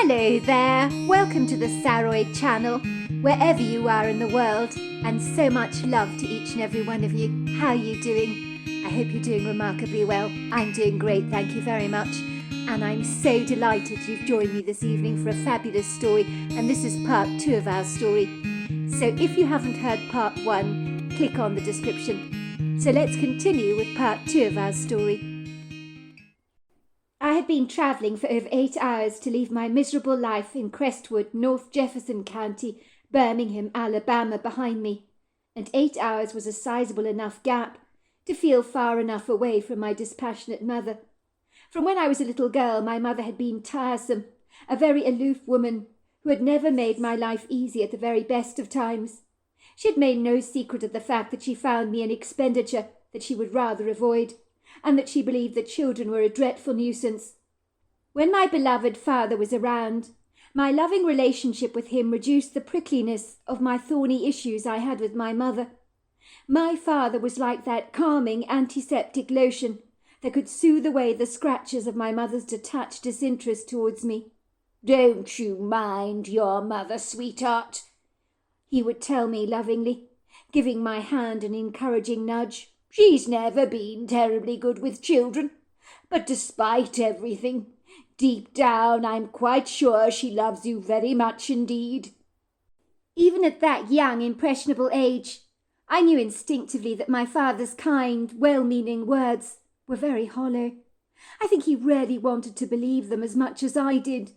Hello there, welcome to the Saroy channel, wherever you are in the world, and so much love to each and every one of you. How are you doing? I hope you're doing remarkably well. I'm doing great, thank you very much. And I'm so delighted you've joined me this evening for a fabulous story, and this is part 2 of our story. So if you haven't heard part 1, click on the description. So let's continue with part 2 of our story. I had been travelling for over 8 hours to leave my miserable life in Crestwood, North Jefferson County, Birmingham, Alabama behind me, and 8 hours was a sizable enough gap to feel far enough away from my dispassionate mother. From when I was a little girl, my mother had been tiresome, a very aloof woman who had never made my life easy at the very best of times. She had made no secret of the fact that she found me an expenditure that she would rather avoid, and that she believed that children were a dreadful nuisance. When my beloved father was around, my loving relationship with him reduced the prickliness of my thorny issues I had with my mother. My father was like that calming antiseptic lotion that could soothe away the scratches of my mother's detached disinterest towards me. "Don't you mind your mother, sweetheart," he would tell me lovingly, giving my hand an encouraging nudge. "She's never been terribly good with children, but despite everything, deep down I'm quite sure she loves you very much indeed." Even at that young, impressionable age, I knew instinctively that my father's kind, well-meaning words were very hollow. I think he really wanted to believe them as much as I did.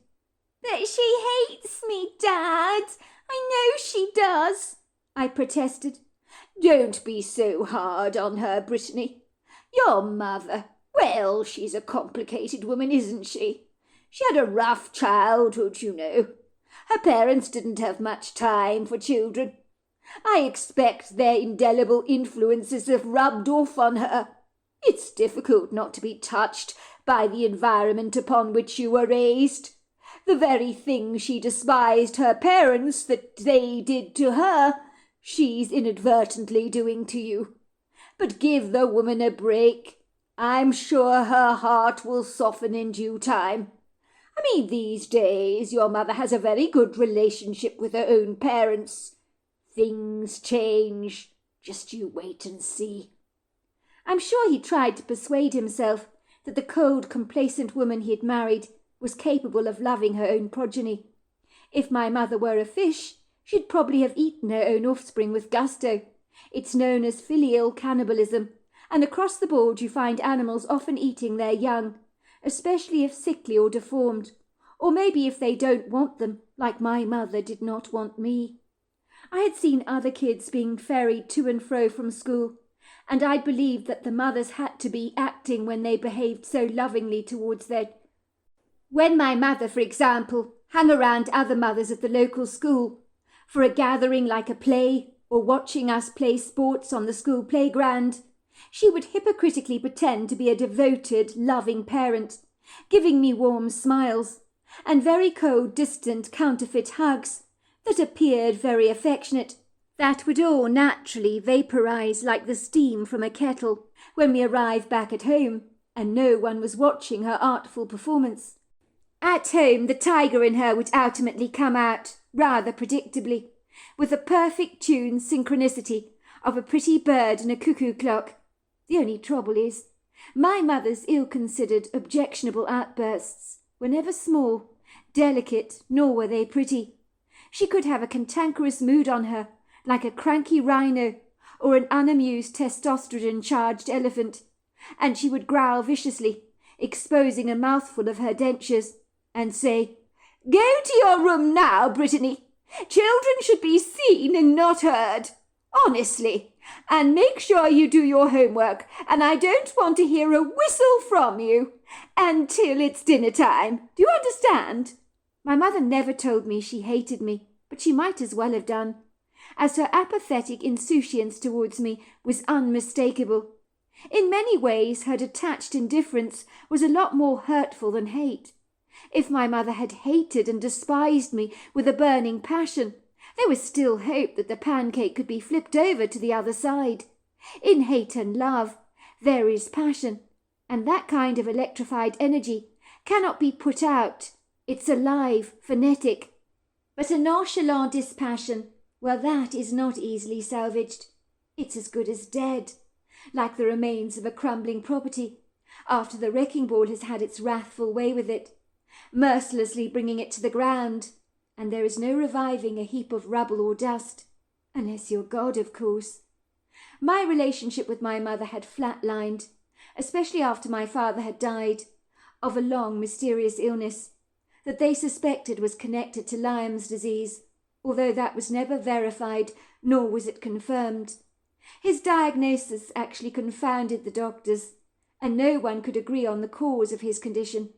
"But she hates me, Dad. I know she does," I protested. "Don't be so hard on her, Brittany. Your mother, well, she's a complicated woman, isn't she? She had a rough childhood, you know. Her parents didn't have much time for children. I expect their indelible influences have rubbed off on her. It's difficult not to be touched by the environment upon which you were raised. The very thing she despised her parents that they did to her, she's inadvertently doing to you. But give the woman a break. I'm sure her heart will soften in due time. I mean, these days your mother has a very good relationship with her own parents. Things change. Just you wait and see." I'm sure he tried to persuade himself that the cold, complacent woman he had married was capable of loving her own progeny. If my mother were a fish, she'd probably have eaten her own offspring with gusto. It's known as filial cannibalism, and across the board you find animals often eating their young, especially if sickly or deformed, or maybe if they don't want them, like my mother did not want me. I had seen other kids being ferried to and fro from school, and I believed that the mothers had to be acting when they behaved so lovingly towards their... When my mother, for example, hung around other mothers at the local school for a gathering like a play, or watching us play sports on the school playground, she would hypocritically pretend to be a devoted, loving parent, giving me warm smiles and very cold, distant, counterfeit hugs that appeared very affectionate. That would all naturally vaporize like the steam from a kettle when we arrived back at home and no one was watching her artful performance. At home, the tiger in her would ultimately come out, rather predictably, with a perfect tune synchronicity of a pretty bird and a cuckoo clock. The only trouble is, my mother's ill-considered, objectionable outbursts were never small, delicate, nor were they pretty. She could have a cantankerous mood on her, like a cranky rhino or an unamused testosterone-charged elephant, and she would growl viciously, exposing a mouthful of her dentures, and say, "Go to your room now, Brittany. Children should be seen and not heard. Honestly. And make sure you do your homework, and I don't want to hear a whistle from you until it's dinner time. Do you understand?" My mother never told me she hated me, but she might as well have done, as her apathetic insouciance towards me was unmistakable. In many ways her detached indifference was a lot more hurtful than hate. If my mother had hated and despised me with a burning passion, there was still hope that the pancake could be flipped over to the other side. In hate and love there is passion, and that kind of electrified energy cannot be put out, It's alive, phonetic. But a nonchalant dispassion, well, that is not easily salvaged. It's as good as dead, like the remains of a crumbling property, after the wrecking ball has had its wrathful way with it, mercilessly bringing it to the ground, and there is no reviving a heap of rubble or dust, unless you're God, of course. My relationship with my mother had flatlined, especially after my father had died, of a long, mysterious illness that they suspected was connected to Lyme's disease, although that was never verified, nor was it confirmed. His diagnosis actually confounded the doctors, and no one could agree on the cause of his condition.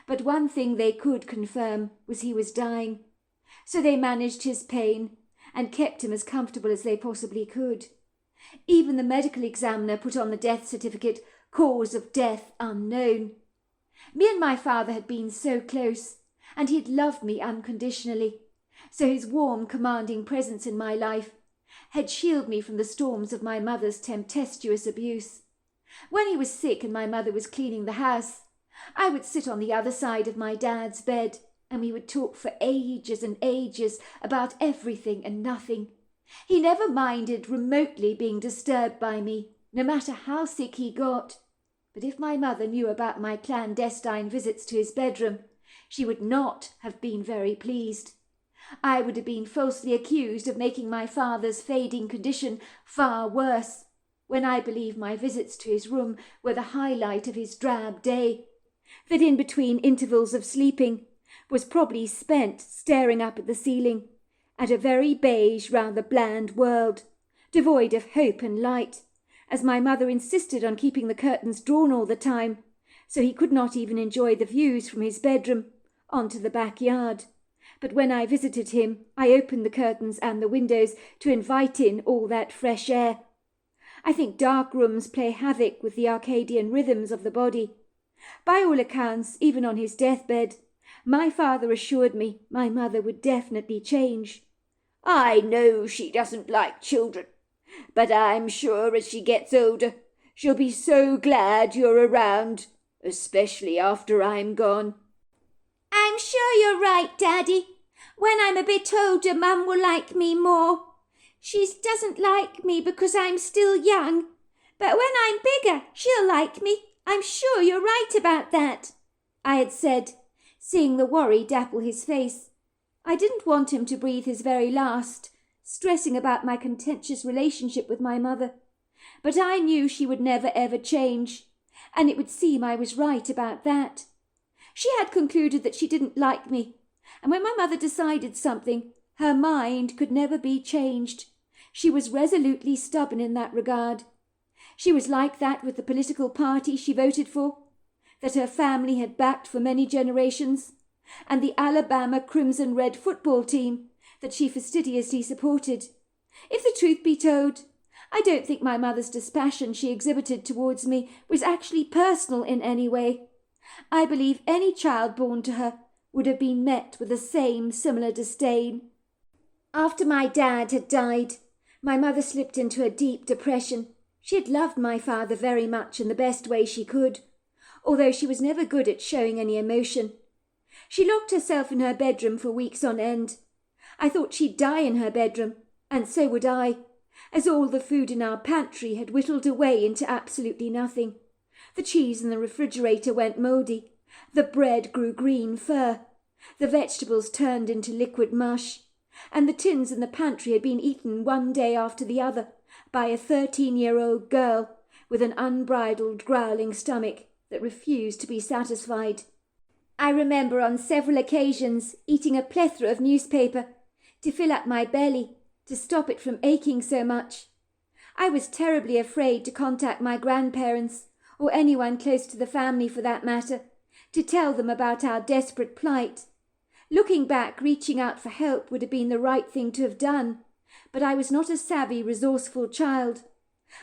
But one thing they could confirm was he was dying, so they managed his pain and kept him as comfortable as they possibly could. Even the medical examiner put on the death certificate, cause of death unknown. Me and my father had been so close, and he had loved me unconditionally, so his warm, commanding presence in my life had shielded me from the storms of my mother's tempestuous abuse. When he was sick and my mother was cleaning the house, I would sit on the other side of my dad's bed, and we would talk for ages and ages about everything and nothing. He never minded remotely being disturbed by me, no matter how sick he got. But if my mother knew about my clandestine visits to his bedroom, she would not have been very pleased. I would have been falsely accused of making my father's fading condition far worse, when I believe my visits to his room were the highlight of his drab day, that in between intervals of sleeping was probably spent staring up at the ceiling, at a very beige, rather bland world, devoid of hope and light, as my mother insisted on keeping the curtains drawn all the time, so he could not even enjoy the views from his bedroom onto the backyard. But when I visited him, I opened the curtains and the windows to invite in all that fresh air. I think dark rooms play havoc with the Arcadian rhythms of the body. By all accounts, even on his deathbed, my father assured me my mother would definitely change. I know she doesn't like children, but I'm sure as she gets older, she'll be so glad you're around, especially after I'm gone. I'm sure you're right, Daddy. When I'm a bit older, Mum will like me more. She doesn't like me because I'm still young, but when I'm bigger, she'll like me. I'm sure you're right about that, I had said, seeing the worry dapple his face. I didn't want him to breathe his very last, stressing about my contentious relationship with my mother. But I knew she would never ever change, and it would seem I was right about that. She had concluded that she didn't like me, and when my mother decided something, her mind could never be changed. She was resolutely stubborn in that regard. She was like that with the political party she voted for, that her family had backed for many generations, and the Alabama Crimson Red football team that she fastidiously supported. If the truth be told, I don't think my mother's dispassion she exhibited towards me was actually personal in any way. I believe any child born to her would have been met with the same similar disdain. After my dad had died, my mother slipped into a deep depression. She had loved my father very much in the best way she could, although she was never good at showing any emotion. She locked herself in her bedroom for weeks on end. I thought she'd die in her bedroom, and so would I, as all the food in our pantry had whittled away into absolutely nothing. The cheese in the refrigerator went mouldy, the bread grew green fur, the vegetables turned into liquid mush, and the tins in the pantry had been eaten one day after the other by a 13-year-old girl with an unbridled growling stomach that refused to be satisfied. I remember on several occasions eating a plethora of newspaper to fill up my belly, to stop it from aching so much. I was terribly afraid to contact my grandparents, or anyone close to the family for that matter, to tell them about our desperate plight. Looking back, reaching out for help would have been the right thing to have done, but I was not a savvy, resourceful child.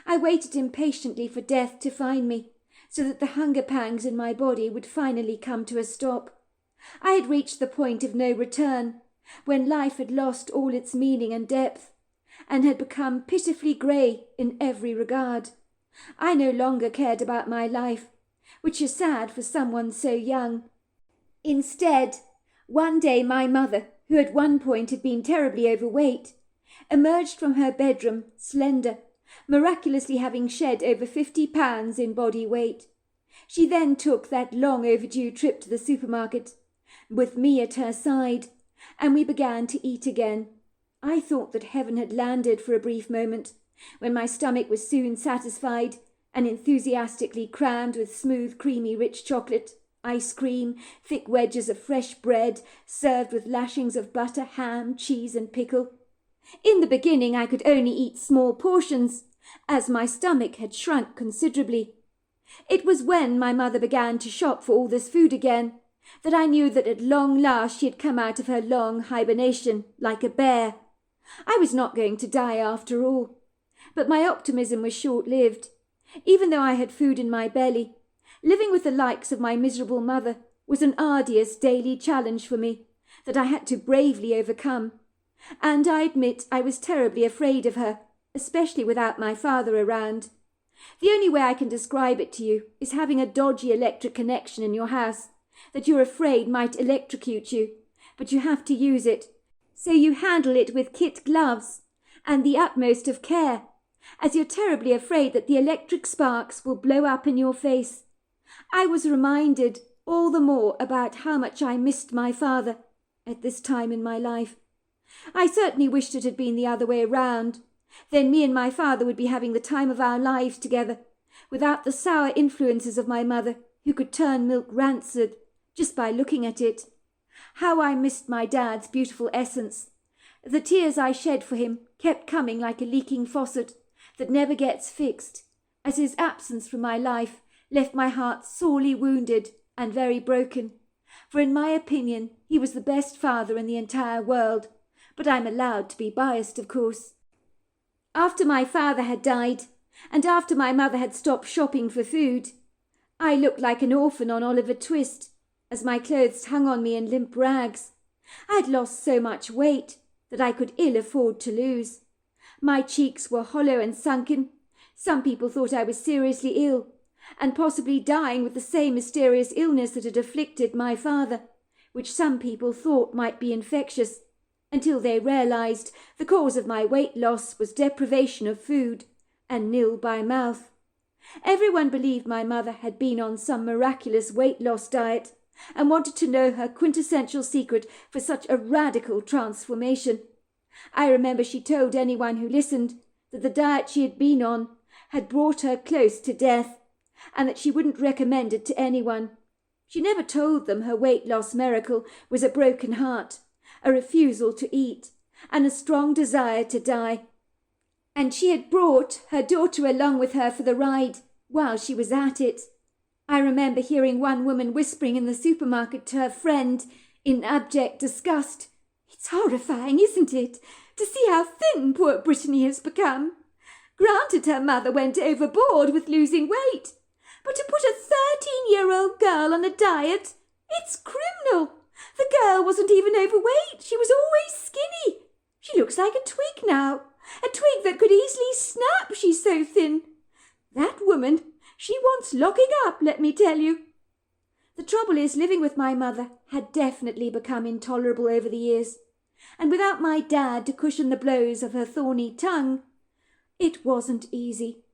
I waited impatiently for death to find me, so that the hunger pangs in my body would finally come to a stop. I had reached the point of no return, when life had lost all its meaning and depth, and had become pitifully grey in every regard. I no longer cared about my life, which is sad for someone so young. Instead, One day my mother, who at one point had been terribly overweight, emerged from her bedroom slender, miraculously having shed over 50 pounds in body weight. She then took that long overdue trip to the supermarket, with me at her side, and we began to eat again. I thought that heaven had landed for a brief moment, when my stomach was soon satisfied and enthusiastically crammed with smooth, creamy, rich chocolate, ice cream, thick wedges of fresh bread, served with lashings of butter, ham, cheese, and pickle. In the beginning I could only eat small portions, as my stomach had shrunk considerably. It was when my mother began to shop for all this food again that I knew that at long last she had come out of her long hibernation like a bear. I was not going to die after all. But my optimism was short-lived. Even though I had food in my belly, living with the likes of my miserable mother was an arduous daily challenge for me that I had to bravely overcome. And I admit I was terribly afraid of her, especially without my father around. The only way I can describe it to you is having a dodgy electric connection in your house that you're afraid might electrocute you, but you have to use it. So you handle it with kit gloves and the utmost of care, as you're terribly afraid that the electric sparks will blow up in your face. I was reminded all the more about how much I missed my father at this time in my life. I certainly wished it had been the other way round. Then me and my father would be having the time of our lives together, without the sour influences of my mother, who could turn milk rancid just by looking at it. How I missed my dad's beautiful essence. The tears I shed for him kept coming like a leaking faucet that never gets fixed, as his absence from my life left my heart sorely wounded and very broken. For in my opinion he was the best father in the entire world, but I'm allowed to be biased, of course. After my father had died, and after my mother had stopped shopping for food, I looked like an orphan on Oliver Twist, as my clothes hung on me in limp rags. I had lost so much weight that I could ill afford to lose. My cheeks were hollow and sunken. Some people thought I was seriously ill, and possibly dying with the same mysterious illness that had afflicted my father, which some people thought might be infectious, until they realized the cause of my weight loss was deprivation of food, and nil by mouth. Everyone believed my mother had been on some miraculous weight loss diet, and wanted to know her quintessential secret for such a radical transformation. I remember she told anyone who listened that the diet she had been on had brought her close to death, and that she wouldn't recommend it to anyone. She never told them her weight loss miracle was a broken heart, a refusal to eat, and a strong desire to die. And she had brought her daughter along with her for the ride while she was at it. I remember hearing one woman whispering in the supermarket to her friend in abject disgust, "It's horrifying, isn't it, to see how thin poor Brittany has become? Granted her mother went overboard with losing weight, but to put a 13-year-old girl on a diet, it's criminal. The girl wasn't even overweight, she was always skinny. She looks like a twig now, a twig that could easily snap, she's so thin. That woman, she wants locking up, let me tell you." The trouble is, living with my mother had definitely become intolerable over the years, and without my dad to cushion the blows of her thorny tongue, it wasn't easy.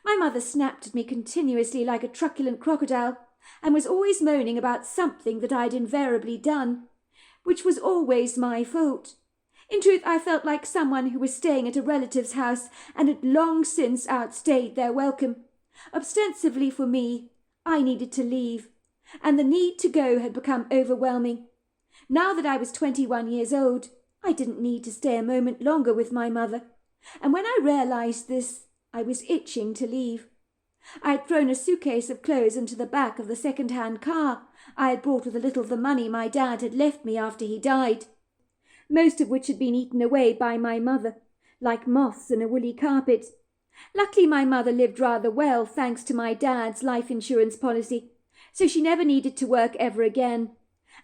My mother snapped at me continuously like a truculent crocodile, and was always moaning about something that I'd invariably done, which was always my fault. In truth, I felt like someone who was staying at a relative's house and had long since outstayed their welcome. Ostensibly for me, I needed to leave, and the need to go had become overwhelming. Now that I was 21 years old, I didn't need to stay a moment longer with my mother, and when I realized this, I was itching to leave. I had thrown a suitcase of clothes into the back of the second-hand car I had bought with a little of the money my dad had left me after he died, most of which had been eaten away by my mother, like moths in a woolly carpet. Luckily my mother lived rather well, thanks to my dad's life insurance policy, so she never needed to work ever again,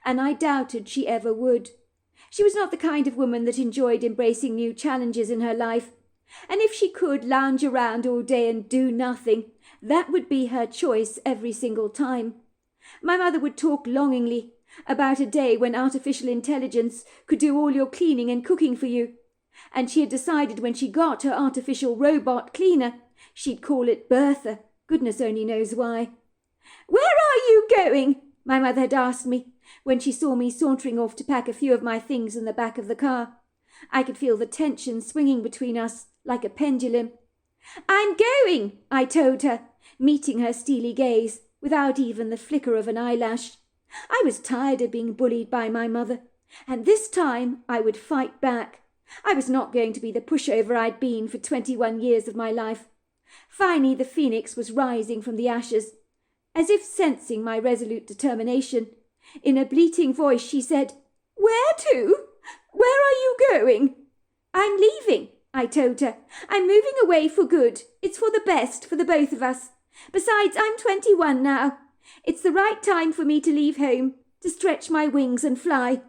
and I doubted she ever would. She was not the kind of woman that enjoyed embracing new challenges in her life, and if she could lounge around all day and do nothing, that would be her choice every single time. My mother would talk longingly about a day when artificial intelligence could do all your cleaning and cooking for you. And she had decided when she got her artificial robot cleaner, she'd call it Bertha. Goodness only knows why. "Where are you going?" my mother had asked me, when she saw me sauntering off to pack a few of my things in the back of the car. I could feel the tension swinging between us like a pendulum. "I'm going," I told her, meeting her steely gaze without even the flicker of an eyelash. I was tired of being bullied by my mother, and this time I would fight back. I was not going to be the pushover I'd been for 21 years of my life. Finally the phoenix was rising from the ashes. As if sensing my resolute determination, in a bleating voice she said, "Where to? Where are you going?" "I'm leaving," I told her. "I'm moving away for good. It's for the best for the both of us. Besides, I'm 21 now. It's the right time for me to leave home, to stretch my wings and fly."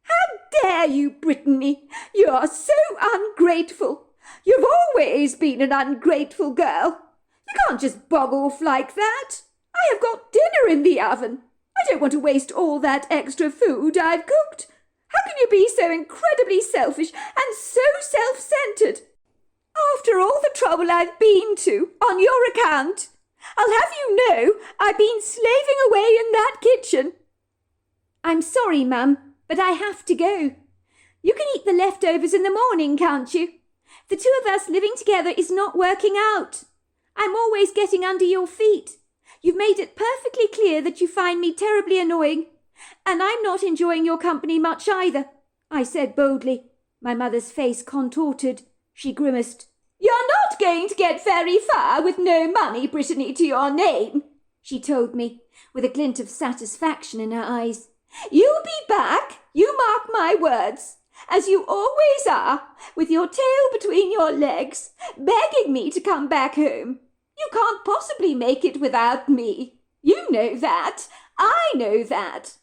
"How dare you, Brittany? You are so ungrateful. You've always been an ungrateful girl. You can't just bog off like that. I have got dinner in the oven. I don't want to waste all that extra food I've cooked. How can you be so incredibly selfish and so self-centered? After all the trouble I've been to on your account, I'll have you know I've been slaving away in that kitchen." "I'm sorry, Mum, but I have to go. You can eat the leftovers in the morning, can't you? The two of us living together is not working out. I'm always getting under your feet. You've made it perfectly clear that you find me terribly annoying, and I'm not enjoying your company much either," I said boldly. My mother's face contorted. She grimaced. "You're not going to get very far with no money, Brittany, to your name," she told me, with a glint of satisfaction in her eyes. "You'll be back, you mark my words, as you always are, with your tail between your legs, begging me to come back home. You can't possibly make it without me. You know that. I know that.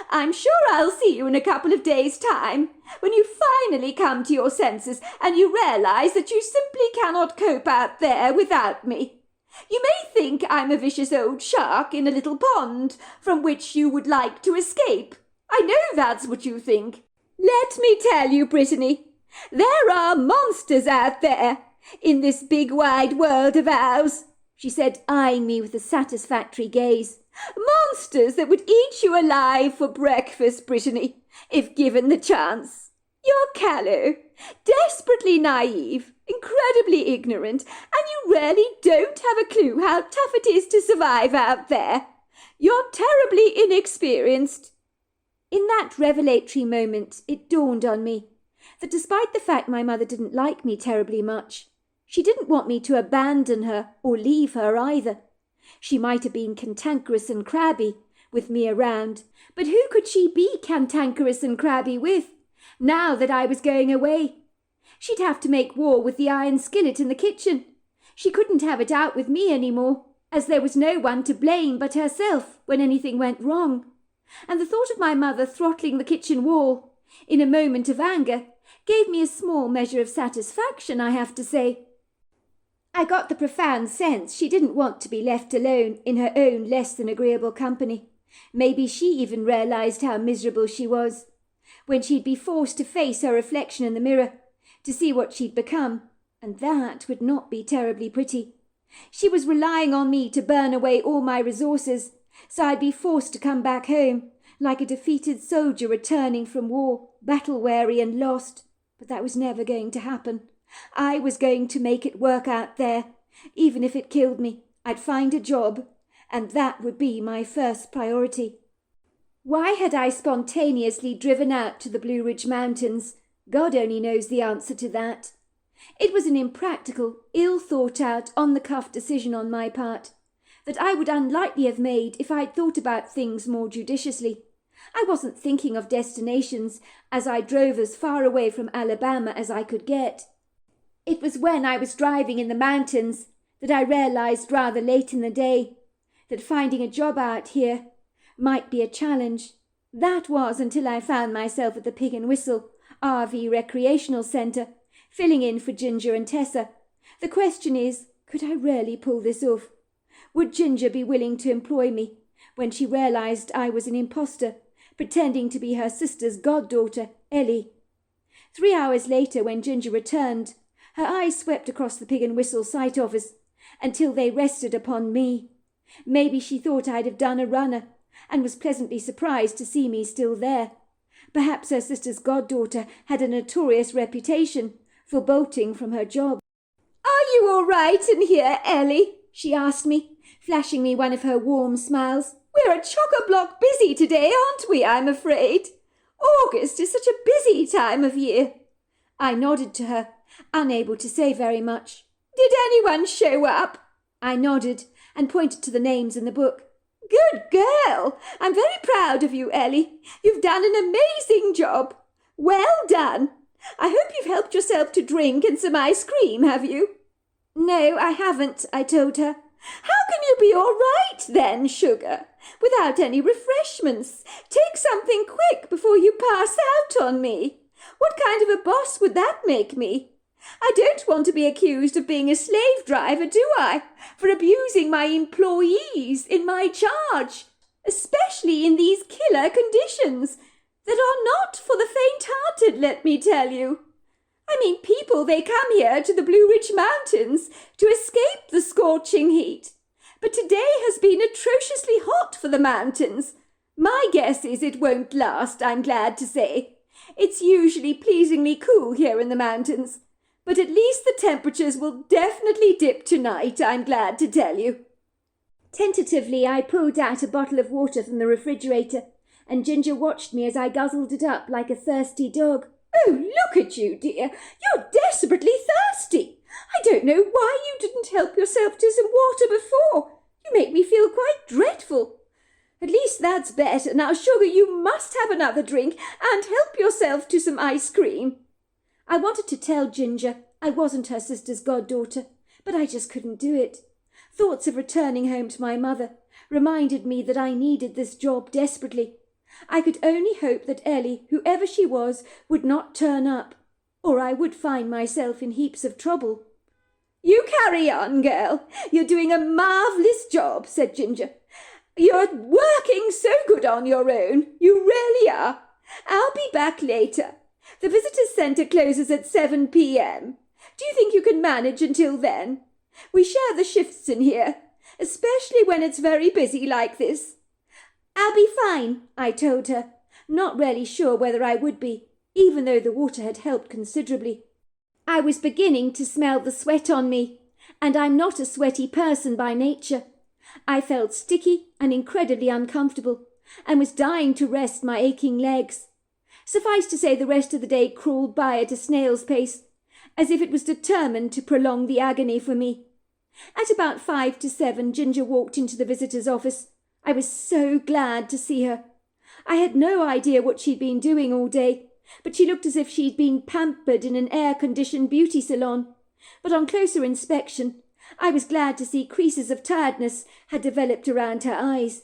I'm sure I'll see you in a couple of days' time, when you finally come to your senses and you realise that you simply cannot cope out there without me. You may think I'm a vicious old shark in a little pond from which you would like to escape. I know that's what you think. Let me tell you, Brittany, there are monsters out there in this big wide world of ours," she said, eyeing me with a satisfactory gaze. "Monsters that would eat you alive for breakfast, Brittany, if given the chance. You're callow, desperately naive, incredibly ignorant, and you really don't have a clue how tough it is to survive out there. You're terribly inexperienced." In that revelatory moment, it dawned on me that despite the fact my mother didn't like me terribly much, she didn't want me to abandon her or leave her either. She might have been cantankerous and crabby with me around, but who could she be cantankerous and crabby with, now that I was going away? She'd have to make war with the iron skillet in the kitchen. She couldn't have it out with me any more, as there was no one to blame but herself when anything went wrong. And the thought of my mother throttling the kitchen wall, in a moment of anger, gave me a small measure of satisfaction, I have to say. I got the profound sense she didn't want to be left alone in her own less than agreeable company. Maybe she even realised how miserable she was, when she'd be forced to face her reflection in the mirror, to see what she'd become, and that would not be terribly pretty. She was relying on me to burn away all my resources, so I'd be forced to come back home, like a defeated soldier returning from war, battle-weary and lost. But that was never going to happen. I was going to make it work out there. Even if it killed me, I'd find a job, and that would be my first priority. Why had I spontaneously driven out to the Blue Ridge Mountains? God only knows the answer to that. It was an impractical, ill-thought-out, on-the-cuff decision on my part, that I would unlikely have made if I'd thought about things more judiciously. I wasn't thinking of destinations as I drove as far away from Alabama as I could get. It was when I was driving in the mountains that I realised rather late in the day that finding a job out here might be a challenge. That was until I found myself at the Pig and Whistle RV Recreational Centre, filling in for Ginger and Tessa. The question is, could I really pull this off? Would Ginger be willing to employ me when she realised I was an imposter, pretending to be her sister's goddaughter, Ellie. 3 hours later, when Ginger returned, her eyes swept across the Pig and Whistle sight office until they rested upon me. Maybe she thought I'd have done a runner, and was pleasantly surprised to see me still there. Perhaps her sister's goddaughter had a notorious reputation for bolting from her job. "Are you all right in here, Ellie?" she asked me, flashing me one of her warm smiles. "We're a chock-a-block busy today, aren't we, I'm afraid? August is such a busy time of year." I nodded to her, unable to say very much. "Did anyone show up?" I nodded and pointed to the names in the book. "Good girl! I'm very proud of you, Ellie. You've done an amazing job. Well done. I hope you've helped yourself to drink and some ice cream, have you?" "No, I haven't," I told her. "How can you be all right then, sugar, without any refreshments? Take something quick before you pass out on me. What kind of a boss would that make me? I don't want to be accused of being a slave driver, do I, for abusing my employees in my charge, especially in these killer conditions that are not for the faint-hearted, let me tell you. I mean, people, they come here to the Blue Ridge Mountains to escape the scorching heat. But today has been atrociously hot for the mountains. My guess is it won't last, I'm glad to say. It's usually pleasingly cool here in the mountains, but at least the temperatures will definitely dip tonight, I'm glad to tell you." Tentatively, I pulled out a bottle of water from the refrigerator, and Ginger watched me as I guzzled it up like a thirsty dog. "Oh, look at you, dear. You're desperately thirsty. I don't know why you didn't help yourself to some water before. You make me feel quite dreadful. At least that's better. Now, sugar, you must have another drink and help yourself to some ice cream." I wanted to tell Ginger I wasn't her sister's goddaughter, but I just couldn't do it. Thoughts of returning home to my mother reminded me that I needed this job desperately. I could only hope that Ellie, whoever she was, would not turn up, or I would find myself in heaps of trouble. "You carry on, girl. You're doing a marvellous job," said Ginger. "You're working so good on your own. You really are. I'll be back later. The visitors' centre closes at 7 p.m. Do you think you can manage until then? We share the shifts in here, especially when it's very busy like this." "I'll be fine," I told her, not really sure whether I would be, even though the water had helped considerably. I was beginning to smell the sweat on me, and I'm not a sweaty person by nature. I felt sticky and incredibly uncomfortable, and was dying to rest my aching legs. Suffice to say, the rest of the day crawled by at a snail's pace, as if it was determined to prolong the agony for me. At about 5 to 7, Ginger walked into the visitor's office. I was so glad to see her. I had no idea what she'd been doing all day, but she looked as if she'd been pampered in an air-conditioned beauty salon. But on closer inspection, I was glad to see creases of tiredness had developed around her eyes.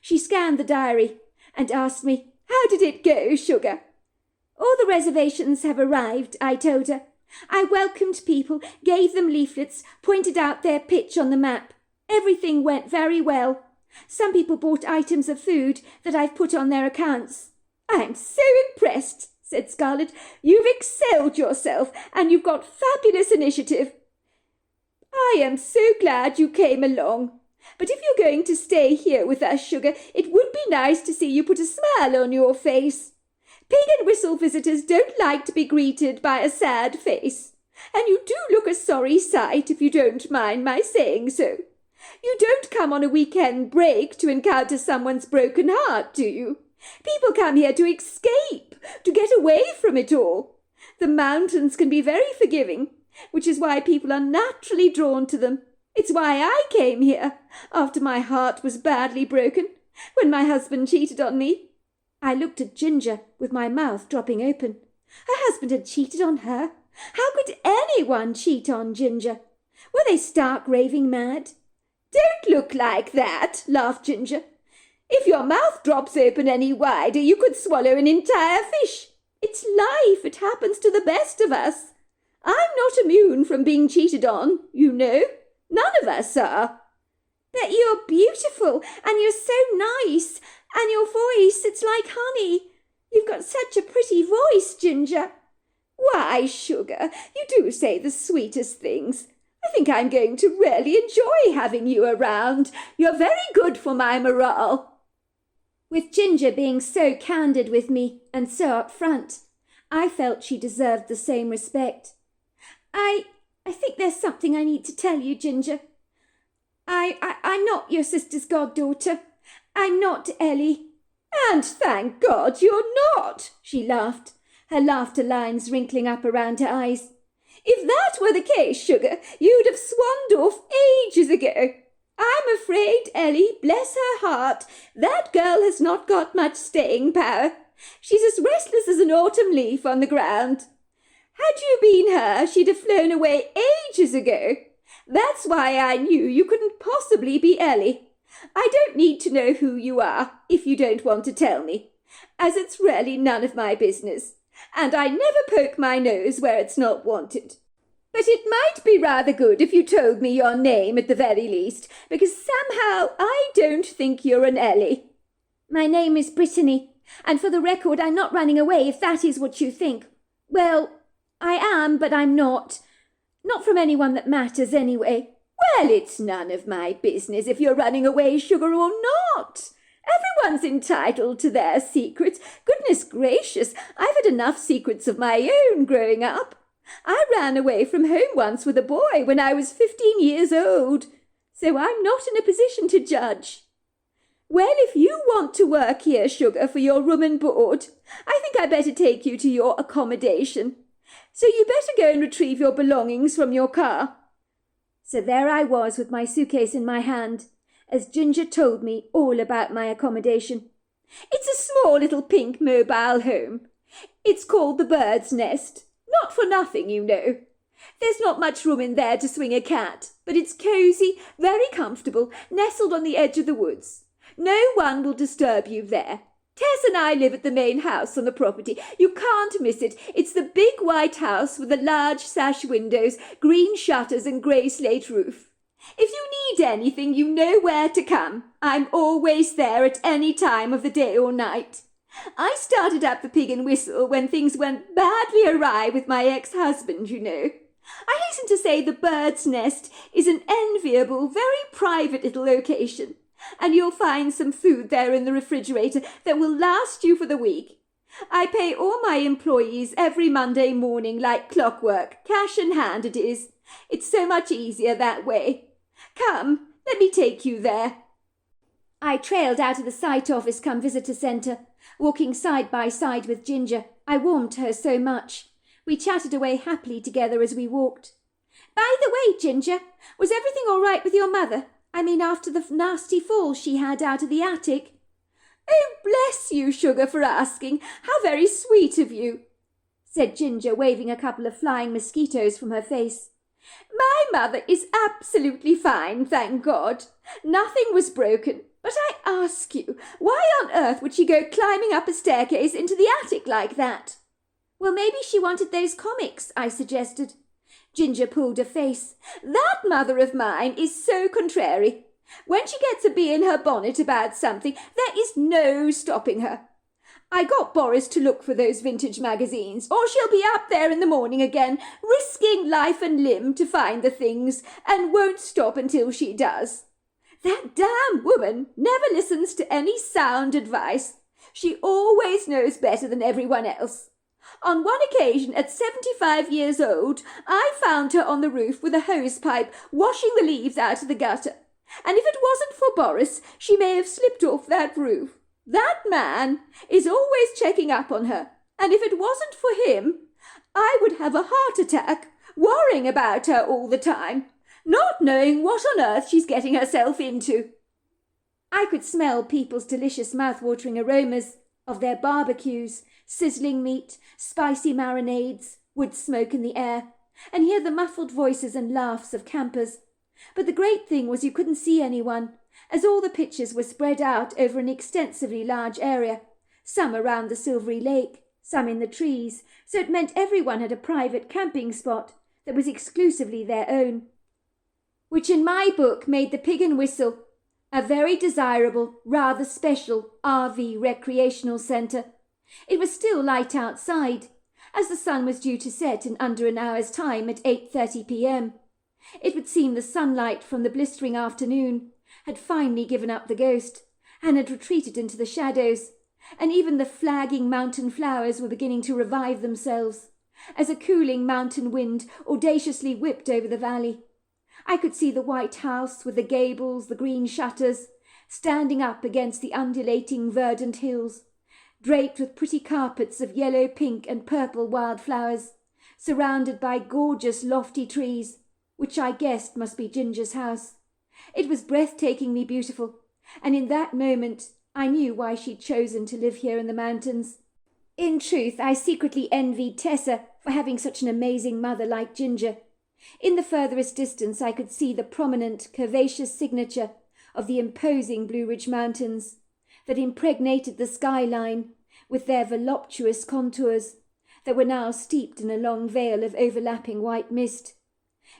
She scanned the diary and asked me, "How did it go, sugar?" "All the reservations have arrived," I told her. "I welcomed people, gave them leaflets, pointed out their pitch on the map. Everything went very well. Some people bought items of food that I've put on their accounts." "I'm so impressed," said Scarlett. "You've excelled yourself, and you've got fabulous initiative. I am so glad you came along. But if you're going to stay here with us, sugar, it would be nice to see you put a smile on your face. Pig and Whistle visitors don't like to be greeted by a sad face, and you do look a sorry sight, if you don't mind my saying so. You don't come on a weekend break to encounter someone's broken heart, do you? People come here to escape, to get away from it all. The mountains can be very forgiving, which is why people are naturally drawn to them. It's why I came here, after my heart was badly broken, when my husband cheated on me." I looked at Ginger, with my mouth dropping open. Her husband had cheated on her? How could anyone cheat on Ginger? Were they stark raving mad? "Don't look like that," laughed Ginger. "If your mouth drops open any wider, you could swallow an entire fish. It's life. It happens to the best of us. I'm not immune from being cheated on, you know. None of us are." But you're beautiful, and you're so nice, and your voice, it's like honey. You've got such a pretty voice, Ginger. Why, Sugar, you do say the sweetest things. I think I'm going to really enjoy having you around. You're very good for my morale. With Ginger being so candid with me and so upfront, I felt she deserved the same respect. I think there's something I need to tell you, Ginger. I'm not your sister's goddaughter. I'm not Ellie. And thank God you're not, she laughed, her laughter lines wrinkling up around her eyes. If that were the case, Sugar, you'd have swanned off ages ago. I'm afraid, Ellie, bless her heart, that girl has not got much staying power. She's as restless as an autumn leaf on the ground. Had you been her, she'd have flown away ages ago. That's why I knew you couldn't possibly be Ellie. I don't need to know who you are, if you don't want to tell me, as it's really none of my business, and I never poke my nose where it's not wanted. But it might be rather good if you told me your name at the very least, because somehow I don't think you're an Ellie. My name is Brittany, and for the record, I'm not running away if that is what you think. Well, I am, but I'm not. Not from anyone that matters, anyway. Well, it's none of my business if you're running away, Sugar, or not. Everyone's entitled to their secrets. Goodness gracious, I've had enough secrets of my own growing up. I ran away from home once with a boy when I was 15 years old, so I'm not in a position to judge. Well, if you want to work here, Sugar, for your room and board, I think I'd better take you to your accommodation. So you better go and retrieve your belongings from your car. So there I was with my suitcase in my hand, as Ginger told me all about my accommodation. It's a small little pink mobile home. It's called the Bird's Nest. Not for nothing, you know. There's not much room in there to swing a cat, but it's cosy, very comfortable, nestled on the edge of the woods. No one will disturb you there. Tess and I live at the main house on the property. You can't miss it. It's the big white house with the large sash windows, green shutters and grey slate roof. If you need anything, you know where to come. I'm always there at any time of the day or night. I started up the Pig and Whistle when things went badly awry with my ex-husband, you know. I hasten to say the Bird's Nest is an enviable, very private little location, and you'll find some food there in the refrigerator that will last you for the week. I pay all my employees every Monday morning like clockwork, cash in hand it is. It's so much easier that way. Come, let me take you there. I trailed out of the sight office come visitor centre, walking side by side with Ginger. I warmed to her so much. We chatted away happily together as we walked. By the way, Ginger, was everything all right with your mother? I mean, after the nasty fall she had out of the attic. Oh, bless you, Sugar, for asking. How very sweet of you, said Ginger, waving a couple of flying mosquitoes from her face. My mother is absolutely fine, thank God. Nothing was broken. But I ask you, why on earth would she go climbing up a staircase into the attic like that? Well, maybe she wanted those comics, I suggested. Ginger pulled a face. That mother of mine is so contrary. When she gets a bee in her bonnet about something, there is no stopping her. I got Boris to look for those vintage magazines, or she'll be up there in the morning again, risking life and limb to find the things, and won't stop until she does. That damn woman never listens to any sound advice. She always knows better than everyone else. On one occasion, at 75 years old, I found her on the roof with a hose pipe washing the leaves out of the gutter. And if it wasn't for Boris, she may have slipped off that roof. That man is always checking up on her, and if it wasn't for him, I would have a heart attack, worrying about her all the time, not knowing what on earth she's getting herself into. I could smell people's delicious mouth-watering aromas of their barbecues, sizzling meat, spicy marinades, wood smoke in the air, and hear the muffled voices and laughs of campers. But the great thing was you couldn't see anyone, as all the pictures were spread out over an extensively large area, some around the silvery lake, some in the trees, so it meant everyone had a private camping spot that was exclusively their own. which in my book made the Pig and Whistle a very desirable, rather special RV recreational centre. It was still light outside, as the sun was due to set in under an hour's time at 8:30 p.m. It would seem the sunlight from the blistering afternoon had finally given up the ghost and had retreated into the shadows, and even the flagging mountain flowers were beginning to revive themselves, as a cooling mountain wind audaciously whipped over the valley. I could see the white house with the gables, the green shutters, standing up against the undulating verdant hills, draped with pretty carpets of yellow, pink and purple wildflowers, surrounded by gorgeous lofty trees, which I guessed must be Ginger's house. It was breathtakingly beautiful, and in that moment I knew why she'd chosen to live here in the mountains. In truth, I secretly envied Tessa for having such an amazing mother like Ginger. In the furthest distance I could see the prominent, curvaceous signature of the imposing Blue Ridge Mountains that impregnated the skyline with their voluptuous contours that were now steeped in a long veil of overlapping white mist.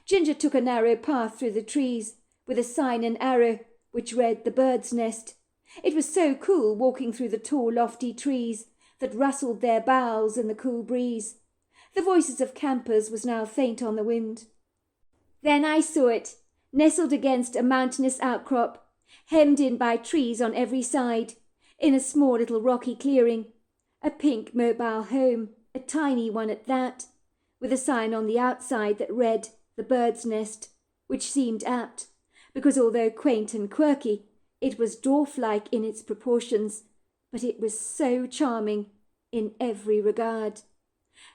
Ginger took a narrow path through the trees with a sign and arrow which read the Bird's Nest. It was so cool walking through the tall, lofty trees that rustled their boughs in the cool breeze. The voices of campers was now faint on the wind. Then I saw it, nestled against a mountainous outcrop, hemmed in by trees on every side, in a small little rocky clearing, a pink mobile home, a tiny one at that, with a sign on the outside that read the Bird's Nest, which seemed apt, because although quaint and quirky, it was dwarf-like in its proportions, but it was so charming in every regard.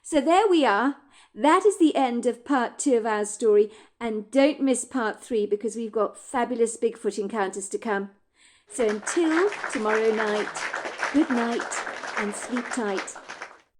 So there we are. That is the end of part 2 of our story, and don't miss part 3 because we've got fabulous Bigfoot encounters to come. So until tomorrow night, good night and sleep tight.